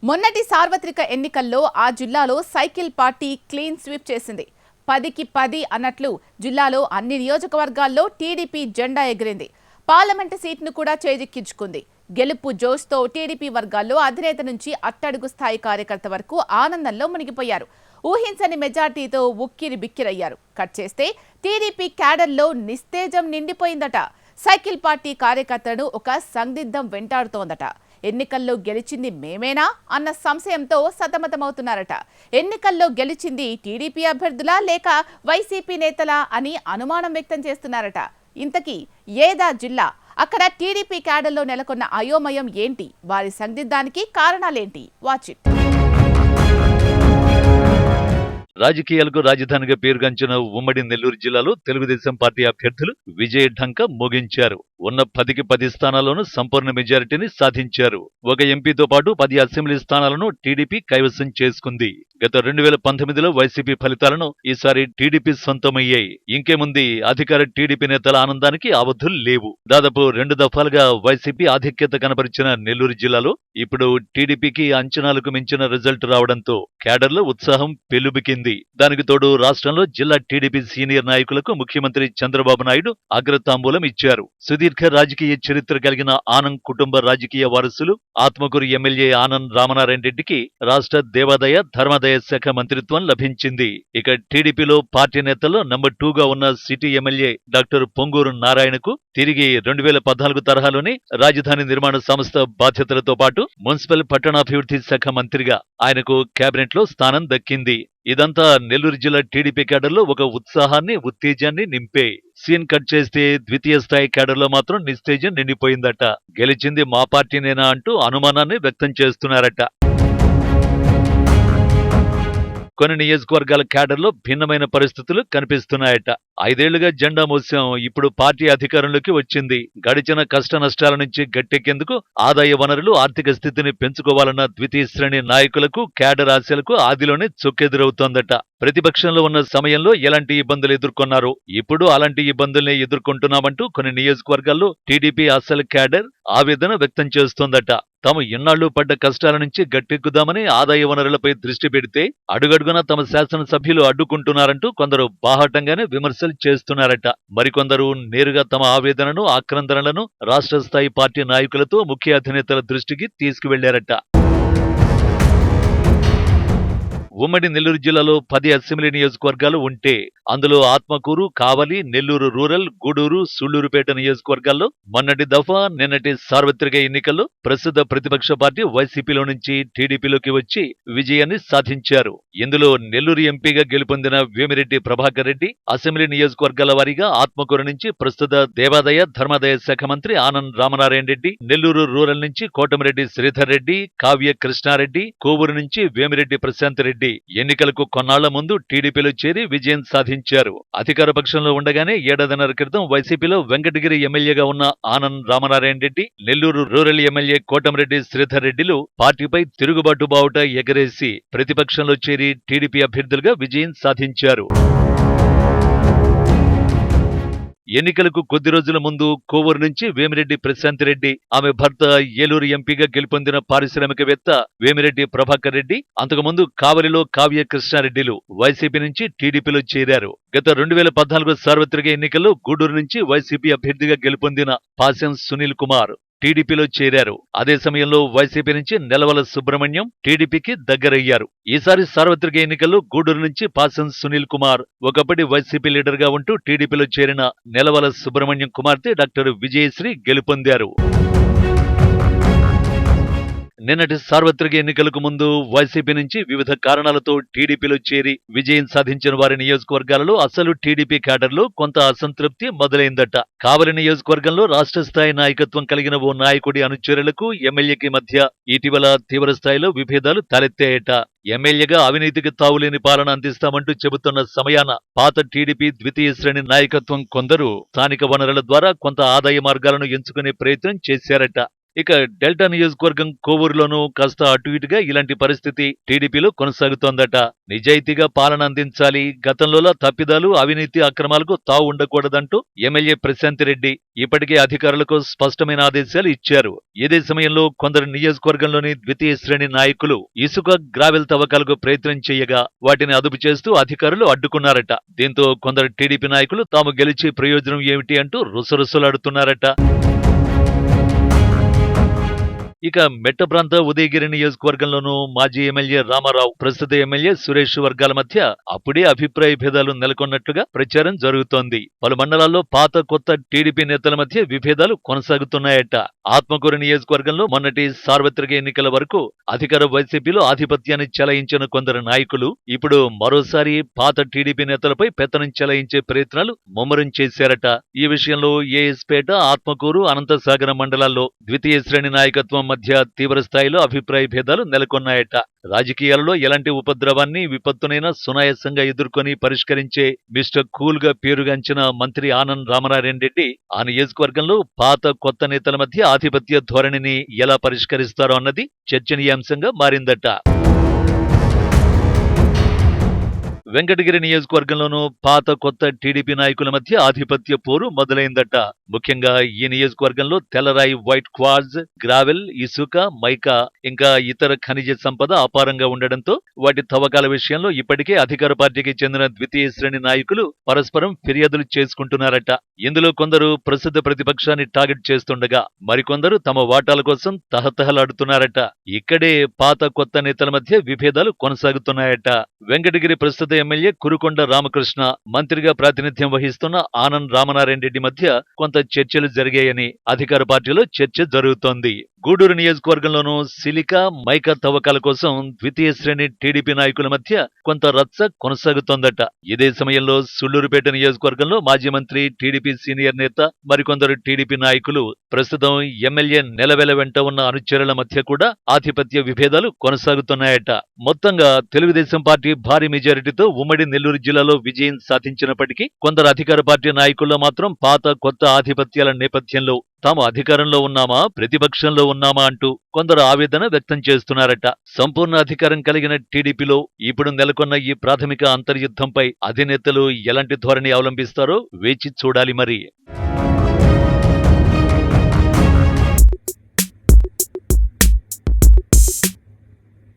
మొన్నటి సార్వత్రిక ఎన్నికల్లో ఆ జిల్లాలో సైకిల్ పార్టీ క్లీన్ స్వీప్ చేసింది. 10కి 10 అన్నట్లు జిల్లాలో అన్ని నియోజకవర్గాల్లో టీడీపీ జెండా ఎగిరింది. పార్లమెంటు సీట్ను కూడా చేజిక్కించుకుంది. గెలుపు జోష్తో టీడీపీ వర్గాల్లో అధినేత నుంచి అట్టడుగు స్థాయి కార్యకర్త వరకు ఆనందంలో మునిగిపోయారు. ఊహించని మెజార్టీతో ఉక్కిరి బిక్కిరయ్యారు. కట్ చేస్తే టీడీపీ క్యాడర్లో నిస్తేజం నిండిపోయిందట. సైకిల్ పార్టీ కార్యకర్తలను ఒక సందిగ్ధం వెంటాడుతోందట. ఎన్నికల్లో గెలిచింది మేమేనా అన్న సంశయంతో సతమతమవుతున్నారట. ఎన్నికల్లో గెలిచింది టీడీపీ అభ్యర్థులా లేక వైసీపీ నేతలా అని అనుమానం వ్యక్తం చేస్తున్నారట. ఇంతకీ ఏదా జిల్లా? అక్కడ టీడీపీ క్యాడర్లో నెలకొన్న అయోమయం ఏంటి? వారి సందిగ్ధానికి కారణాలేంటి? Watch it. రాజకీయాలకు రాజధానిగా పేరుగాంచిన ఉమ్మడి నెల్లూరు జిల్లాలో తెలుగుదేశం పార్టీ అభ్యర్థులు విజయ ఢంకా మోగించారు. ఉన్న 10కి 10 స్థానాల్లోనూ సంపూర్ణ మెజారిటీని సాధించారు. ఒక ఎంపీతో పాటు 10 అసెంబ్లీ స్థానాలను టీడీపీ కైవసం చేసుకుంది. గత 2019లో వైసీపీ ఫలితాలను ఈసారి టీడీపీ సొంతమయ్యాయి. ఇంకేముంది, అధికార టీడీపీ నేతల ఆనందానికి అవధులు లేవు. దాదాపు 2 దఫాలుగా వైసీపీ ఆధిక్యత కనబరిచిన నెల్లూరు జిల్లాలో ఇప్పుడు టీడీపీకి అంచనాలకు మించిన రిజల్ట్ రావడంతో క్యాడర్లో ఉత్సాహం పెల్లుబికింది. దానికి తోడు రాష్ట్రంలో జిల్లా టీడీపీ సీనియర్ నాయకులకు ముఖ్యమంత్రి చంద్రబాబు నాయుడు అగ్రతాంబూలం ఇచ్చారు. సుదీర్ఘ రాజకీయ చరిత్ర కలిగిన ఆనంద్ కుటుంబ రాజకీయ వారసులు ఆత్మకూరు ఎమ్మెల్యే ఆనంద్ రామనారాయణ రెడ్డికి రాష్ట్ర దేవాదాయ ధర్మాదాయ శాఖ మంత్రిత్వం లభించింది. ఇక టీడీపీలో పార్టీ నేతల్లో నంబర్ 2గా ఉన్న సిటీ ఎమ్మెల్యే డాక్టర్ పొంగూరు నారాయణకు తిరిగి 2014 తరహాలోనే రాజధాని నిర్మాణ సంస్థ బాధ్యతలతో పాటు మున్సిపల్ పట్టణాభివృద్ధి శాఖ మంత్రిగా ఆయనకు కేబినెట్ లో స్థానం దక్కింది. ఇదంతా నెల్లూరు జిల్లా టీడీపీ క్యాడర్లో ఒక ఉత్సాహాన్ని, ఉత్తేజాన్ని నింపే. సీన్ కట్ చేస్తే ద్వితీయ స్థాయి క్యాడర్లో మాత్రం నిస్తేజం నిండిపోయిందట. గెలిచింది మా పార్టీనేనా అంటూ అనుమానాన్ని వ్యక్తం చేస్తున్నారట. కొన్ని నియోజకవర్గాల క్యాడర్లో భిన్నమైన పరిస్థితులు కనిపిస్తున్నాయట. 5 ఏళ్లుగా జెండా మోసాం, ఇప్పుడు పార్టీ అధికారంలోకి వచ్చింది. గడిచిన కష్ట నష్టాల నుంచి గట్టెక్కేందుకు ఆదాయ వనరులు, ఆర్థిక స్థితిని పెంచుకోవాలన్న ద్వితీయ శ్రేణి నాయకులకు, క్యాడర్ ఆశలకు ఆదిలోనే చొక్కెదురవుతోందట. ప్రతిపక్షంలో ఉన్న సమయంలో ఎలాంటి ఇబ్బందులు ఎదుర్కొన్నారో ఇప్పుడు అలాంటి ఇబ్బందుల్నే ఎదుర్కొంటున్నామంటూ కొన్ని నియోజకవర్గాల్లో టీడీపీ అసలు క్యాడర్ ఆవేదన వ్యక్తం చేస్తోందట. తాము ఎన్నాళ్లు పడ్డ కష్టాల నుంచి గట్టెక్కుదామని ఆదాయ వనరులపై దృష్టి పెడితే అడుగడుగునా తమ శాసనసభ్యులు అడ్డుకుంటున్నారంటూ కొందరు బాహాటంగానే విమర్శలు చేస్తున్నారట. మరికొందరు నేరుగా తమ ఆవేదనను, ఆక్రందనలను రాష్ట్ర స్థాయి పార్టీ నాయకులతో, ముఖ్య అధినేతల దృష్టికి తీసుకువెళ్లారట. ఉమ్మడి నెల్లూరు జిల్లాలో 10 అసెంబ్లీ నియోజకవర్గాలు ఉంటే అందులో ఆత్మకూరు, కావలి, నెల్లూరు రూరల్, గూడూరు, సూళ్లూరుపేట నియోజకవర్గాల్లో మొన్నటి దఫా, నిన్నటి సార్వత్రిక ఎన్నికల్లో ప్రస్తుత ప్రతిపక్ష పార్టీ వైసీపీలో నుంచి టీడీపీలోకి వచ్చి విజయాన్ని సాధించారు. ఇందులో నెల్లూరు ఎంపీగా గెలుపొందిన వేమిరెడ్డి ప్రభాకర్ రెడ్డి, అసెంబ్లీ నియోజకవర్గాల వారీగా ఆత్మకూరు నుంచి ప్రస్తుత దేవాదాయ ధర్మాదాయ శాఖ మంత్రి ఆనంద్ రామనారాయణ రెడ్డి, నెల్లూరు రూరల్ నుంచి కోటమిరెడ్డి శ్రీధర్ రెడ్డి, కావ్య కృష్ణారెడ్డి, కోవూరు నుంచి వేమిరెడ్డి ప్రశాంత్ రెడ్డి ఎన్నికలకు కొన్నాళ్ల ముందు టీడీపీలో చేరి విజయం సాధించారు. అధికార పక్షంలో ఉండగానే 1.5 ఏళ్ల క్రితం వైసీపీలో వెంకటగిరి ఎమ్మెల్యేగా ఉన్న ఆనంద్ రామనారాయణ రెడ్డి, నెల్లూరు రూరల్ ఎమ్మెల్యే కోటమిరెడ్డి శ్రీధర్ రెడ్డిలు పార్టీపై తిరుగుబాటు బావుట ఎగరేసి ప్రతిపక్షంలో చేరి టీడీపీ అభ్యర్థులుగా విజయం సాధించారు. ఎన్నికలకు కొద్ది రోజుల ముందు కోవూరు నుంచి వేమిరెడ్డి ప్రశాంత్ రెడ్డి, ఆమె భర్త ఏలూరు ఎంపీగా గెలుపొందిన పారిశ్రామికవేత్త వేమిరెడ్డి ప్రభాకర్ రెడ్డి, అంతకుముందు కావలిలో కావ్య కృష్ణారెడ్డిలు వైసీపీ నుంచి టీడీపీలో చేరారు. గత 2014 సార్వత్రిక ఎన్నికల్లో గూడూరు నుంచి వైసీపీ అభ్యర్థిగా గెలుపొందిన పాశం సునీల్ కుమార్ టీడీపీలో చేరారు. అదే సమయంలో వైసీపీ నుంచి నెలవల సుబ్రహ్మణ్యం టీడీపీకి దగ్గరయ్యారు. ఈసారి సార్వత్రిక ఎన్నికల్లో గూడూరు నుంచి పాశం సునీల్ కుమార్ ఒకప్పటి వైసీపీ లీడర్ గా ఉంటూ టీడీపీలో చేరిన నెలవల సుబ్రహ్మణ్యం కుమార్తె డాక్టర్ విజయశ్రీ గెలుపొందారు. నిన్నటి సార్వత్రిక ఎన్నికలకు ముందు వైసీపీ నుంచి వివిధ కారణాలతో టీడీపీలో చేరి విజయం సాధించిన వారి నియోజకవర్గాలలో అసలు టీడీపీ క్యాడర్లో కొంత అసంతృప్తి మొదలైందట. కావలి నియోజకవర్గంలో రాష్ట్ర స్థాయి నాయకత్వం కలిగిన ఓ నాయకుడి అనుచరులకు ఎమ్మెల్యేకి మధ్య ఇటీవల తీవ్ర స్థాయిలో విభేదాలు తలెత్తాయట. ఎమ్మెల్యేగా అవినీతికి తావులేని పాలన అందిస్తామంటూ చెబుతున్న సమయాన పాత టీడీపీ ద్వితీయ శ్రేణి నాయకత్వం కొందరు స్థానిక వనరుల ద్వారా కొంత ఆదాయ మార్గాలను ఎంచుకునే ప్రయత్నం చేశారట. ఇక డెల్టా నియోజకవర్గం కోవూరులోనూ కాస్త అటు ఇటుగా ఇలాంటి పరిస్థితి టీడీపీలో కొనసాగుతోందట. నిజాయితీగా పాలన అందించాలి, గతంలోలా తప్పిదాలు, అవినీతి అక్రమాలకు తావు ఉండకూడదంటూ ఎమ్మెల్యే ప్రశాంత్ రెడ్డి ఇప్పటికే అధికారులకు స్పష్టమైన ఆదేశాలు ఇచ్చారు. ఇదే సమయంలో కొందరు నియోజకవర్గంలోని ద్వితీయ శ్రేణి నాయకులు ఇసుక, గ్రావెల్ తవ్వకాలకు ప్రయత్నం చేయగా వాటిని అదుపు చేస్తూ అధికారులు అడ్డుకున్నారట. దీంతో కొందరు టీడీపీ నాయకులు తాము గెలిచే ప్రయోజనం ఏమిటి అంటూ రుసరుసలాడుతున్నారట. ఇక మెట్ట ప్రాంత ఉదయగిరి నియోజకవర్గంలోనూ మాజీ ఎమ్మెల్యే రామారావు, ప్రస్తుత ఎమ్మెల్యే సురేష్ వర్గాల మధ్య అప్పుడే అభిప్రాయ భేదాలు నెలకొన్నట్లుగా ప్రచారం జరుగుతోంది. పలు మండలాల్లో పాత కొత్త టీడీపీ నేతల మధ్య విభేదాలు కొనసాగుతున్నాయట. ఆత్మకూరు నియోజకవర్గంలో మొన్నటి సార్వత్రిక ఎన్నికల వరకు అధికార వైసీపీలో ఆధిపత్యాన్ని చెలాయించిన కొందరు నాయకులు ఇప్పుడు మరోసారి పాత టీడీపీ నేతలపై పెత్తనం చెలాయించే ప్రయత్నాలు ముమ్మరం చేశారట. ఈ విషయంలో ఏఎస్పేట, ఆత్మకూరు, అనంతసాగర మండలాల్లో ద్వితీయ శ్రేణి నాయకత్వం మధ్య తీవ్ర స్థాయిలో అభిప్రాయ భేదాలు నెలకొన్నాయట. రాజకీయాలలో ఎలాంటి ఉపద్రవాన్ని, విపత్తునైనా సునాయాసంగా ఎదుర్కొని పరిష్కరించే మిస్టర్ కూల్ గా పేరుగాంచిన మంత్రి ఆనం రామనారాయణ రెడ్డి ఆ నియోజకవర్గంలో పాత కొత్త నేతల మధ్య ఆధిపత్య ధోరణిని ఎలా పరిష్కరిస్తారో అన్నది చర్చనీయాంశంగా మారిందట. వెంకటగిరి నియోజకవర్గంలోనూ పాత కొత్త టీడీపీ నాయకుల మధ్య ఆధిపత్య పోరు మొదలైందట. ముఖ్యంగా ఈ నియోజకవర్గంలో తెల్లరాయి, వైట్ క్వార్జ్, గ్రావెల్, ఇసుక, మైకా ఇంకా ఇతర ఖనిజ సంపద అపారంగా ఉండడంతో వాటి తవ్వకాల విషయంలో ఇప్పటికే అధికార పార్టీకి చెందిన ద్వితీయ శ్రేణి నాయకులు పరస్పరం ఫిర్యాదులు చేసుకుంటున్నారట. ఇందులో కొందరు ప్రస్తుత ప్రతిపక్షాన్ని టార్గెట్ చేస్తుండగా మరికొందరు తమ వాటాల కోసం తహతహలాడుతున్నారట. ఇక్కడే పాత కొత్త నేతల మధ్య విభేదాలు కొనసాగుతున్నాయట. వెంకటగిరి ప్రస్తుత ఎమ్మెల్యే కురుకొండ రామకృష్ణ, మంత్రిగా ప్రాతినిధ్యం వహిస్తున్న ఆనం రామనారాయణ రెడ్డి మధ్య కొంత చర్చలు జరిగాయని అధికార పార్టీలో చర్చ జరుగుతోంది. గూడూరు నియోజకవర్గంలోనూ సిలికా, మైకా తవ్వకాల కోసం ద్వితీయ శ్రేణి టీడీపీ నాయకుల మధ్య కొంత రచ్చ కొనసాగుతోందట. ఇదే సమయంలో సుళ్లూరుపేట నియోజకవర్గంలో మాజీ మంత్రి, టీడీపీ సీనియర్ నేత, మరికొందరు టీడీపీ నాయకులు ప్రస్తుతం ఎమ్మెల్యే నెలవెల వెంట ఉన్న అనుచరుల మధ్య కూడా ఆధిపత్య విభేదాలు కొనసాగుతున్నాయట. మొత్తంగా తెలుగుదేశం పార్టీ భారీ మెజారిటీతో ఉమ్మడి నెల్లూరు జిల్లాలో విజయం సాధించినప్పటికీ కొందరు అధికార పార్టీ నాయకుల్లో మాత్రం పాత కొత్త ఆధిపత్యాల నేపథ్యంలో తాము అధికారంలో ఉన్నామా, ప్రతిపక్షంలో ఉన్నామా అంటూ కొందరు ఆవేదన వ్యక్తం చేస్తున్నారట. సంపూర్ణ అధికారం కలిగిన టీడీపీలో ఇప్పుడు నెలకొన్న ఈ ప్రాథమిక అంతర్యుద్ధంపై అధినేతలు ఎలాంటి ధోరణి అవలంబిస్తారో వేచి చూడాలి మరి.